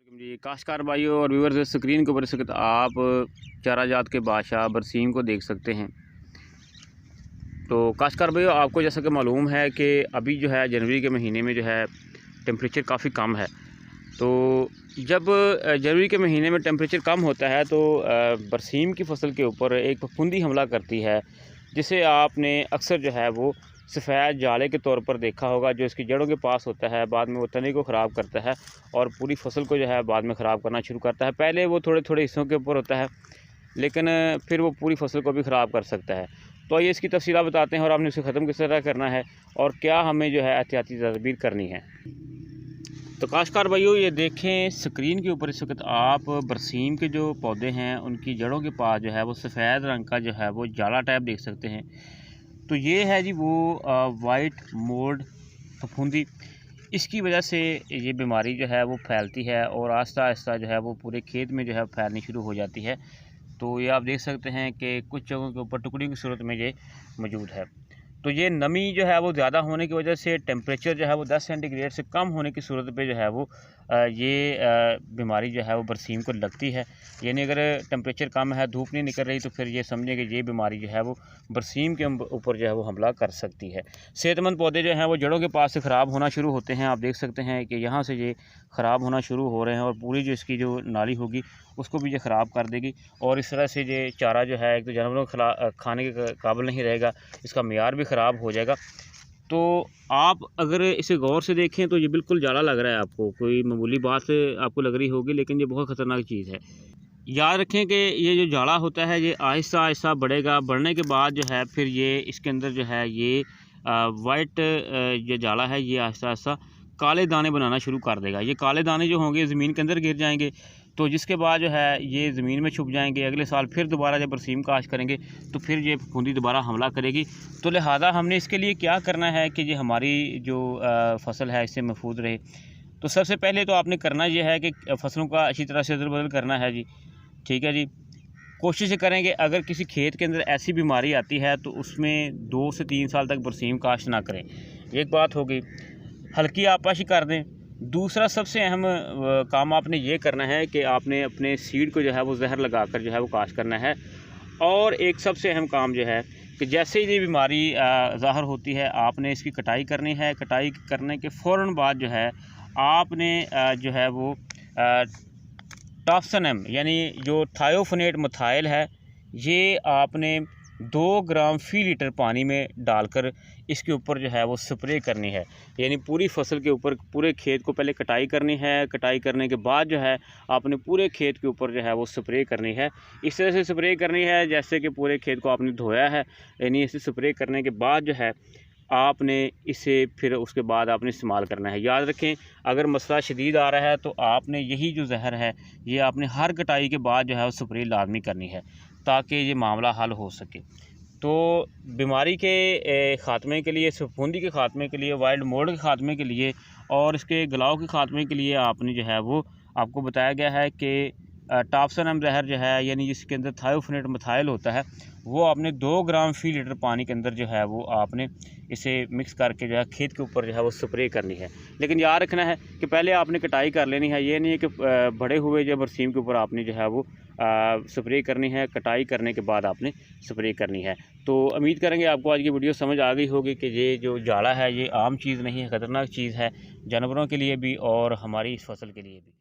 जी काश्तकार भाइयों और व्यूअर्स, स्क्रीन के ऊपर इस वक्त आप चारा जात के बादशाह बरसीम को देख सकते हैं। तो काश्तकार भाइयों, आपको जैसा कि मालूम है कि अभी जो है जनवरी के महीने में जो है टेम्परेचर काफ़ी कम है। तो जब जनवरी के महीने में टेम्परेचर कम होता है तो बरसीम की फसल के ऊपर एक फफूंदी हमला करती है, जिसे आपने अक्सर जो है वो सफ़ेद जाले के तौर पर देखा होगा, जो इसकी जड़ों के पास होता है। बाद में वो तने को ख़राब करता है और पूरी फसल को जो है बाद में ख़राब करना शुरू करता है। पहले वो थोड़े थोड़े हिस्सों के ऊपर होता है, लेकिन फिर वो पूरी फसल को भी ख़राब कर सकता है। तो आइए इसकी तफसीलात बताते हैं और आपने उसे ख़त्म किस तरह करना है और क्या हमें जो है एहतियाती तदबीर करनी है। तो काश्तकार भाइयों, ये देखें स्क्रीन के ऊपर इस वक्त आप बरसीम के जो पौधे हैं उनकी जड़ों के पास जो है वो सफ़ेद रंग का जो है वो जाला टाइप देख सकते हैं। तो ये है जी वो वाइट मोल्ड फफूंदी। इसकी वजह से ये बीमारी जो है वो फैलती है और आहिस्ता आहिस्ता जो है वो पूरे खेत में जो है फैलनी शुरू हो जाती है। तो ये आप देख सकते हैं कि कुछ जगहों के ऊपर टुकड़ी की सूरत में ये मौजूद है। तो ये नमी जो है वो ज़्यादा होने की वजह से टेम्परेचर जो है वो 10 सेंटीग्रेड से कम होने की सूरत पे जो है वो ये बीमारी जो है वो बरसीम को लगती है। यानी अगर टेम्परेचर कम है, धूप नहीं निकल रही, तो फिर ये समझे कि ये बीमारी जो है वो बरसीम के ऊपर जो है वो हमला कर सकती है। सेहतमंद पौधे जो हैं वो जड़ों के पास से ख़राब होना शुरू होते हैं। आप देख सकते हैं कि यहाँ से ये ख़राब होना शुरू हो रहे हैं और पूरी जो इसकी जो नाली होगी उसको भी ये ख़राब कर देगी। और इस तरह से ये चारा जो है एक तो जानवरों को खाने के काबिल नहीं रहेगा, इसका मियार भी ख़राब हो जाएगा। तो आप अगर इसे गौर से देखें तो ये बिल्कुल जाला लग रहा है, आपको कोई मामूली बात आपको लग रही होगी, लेकिन ये बहुत ख़तरनाक चीज़ है। याद रखें कि ये जो जाला होता है ये आहिस्ता आहिस्ता बढ़ेगा, बढ़ने के बाद जो है फिर ये इसके अंदर जो है ये वाइट जो जाला है ये आहिस्ता आहिस्ता काले दाने बनाना शुरू कर देगा। ये काले दाने जो होंगे ज़मीन के अंदर गिर जाएंगे, तो जिसके बाद जो है ये ज़मीन में छुप जाएंगे। अगले साल फिर दोबारा जब बरसीम काश्त करेंगे तो फिर ये फफूंदी दोबारा हमला करेगी। तो लिहाजा हमने इसके लिए क्या करना है कि ये हमारी जो फसल है इससे महफूज रहे। तो सबसे पहले तो आपने करना ये है कि फसलों का अच्छी तरह से अदल बदल करना है जी। ठीक है जी। कोशिश करें कि अगर किसी खेत के अंदर ऐसी बीमारी आती है तो उसमें 2 से 3 साल तक बरसीम काश्त ना करें। एक बात होगी, हल्की आपाशी कर दें। दूसरा सबसे अहम काम आपने ये करना है कि आपने अपने सीड को जो है वो जहर लगाकर जो है वो काश्त करना है। और एक सबसे अहम काम जो है कि जैसे ही ये बीमारी ज़ाहिर होती है आपने इसकी कटाई करनी है। कटाई करने के फ़ौरन बाद जो है आपने जो है वो टॉप्सनम यानी जो थायोफोनेट मिथाइल है, ये आपने 2 ग्राम फ़ी लीटर पानी में डालकर इसके ऊपर जो है वो स्प्रे करनी है। यानी पूरी फसल के ऊपर, पूरे खेत को पहले कटाई करनी है। कटाई करने के बाद जो है आपने पूरे खेत के ऊपर जो है वो स्प्रे करनी है। इस तरह से स्प्रे करनी है जैसे कि पूरे खेत को आपने धोया है। यानी इसे स्प्रे करने के बाद जो है आपने इसे फिर उसके बाद आपने इस्तेमाल करना है। याद रखें, अगर मसला शदीद आ रहा है तो आपने यही जो जहर है ये आपने हर कटाई के बाद जो है वो स्प्रे लाजमी करनी है, ताकि ये मामला हल हो सके। तो बीमारी के ख़ात्मे के लिए, फफूंदी के ख़ात्मे के लिए, वाइल्ड मोल्ड के ख़ात्मे के लिए और इसके गलाव के ख़ात्मे के लिए आपने जो है वो आपको बताया गया है कि टॉप्सनम जहर जो है यानी जिसके अंदर थायोफोनेट मिथाइल होता है, वो आपने 2 ग्राम फ़ी लीटर पानी के अंदर जो है वो आपने इसे मिक्स करके जो है खेत के ऊपर जो है वो स्प्रे करनी है। लेकिन याद रखना है कि पहले आपने कटाई कर लेनी है। ये नहीं है कि बड़े हुए जो बरसीम के ऊपर आपने जो है वो स्प्रे करनी है। कटाई करने के बाद आपने स्प्रे करनी है। तो उम्मीद करेंगे आपको आज की वीडियो समझ आ गई होगी कि ये जो जाला है ये आम चीज़ नहीं है, ख़तरनाक चीज़ है जानवरों के लिए भी और हमारी इस फसल के लिए भी।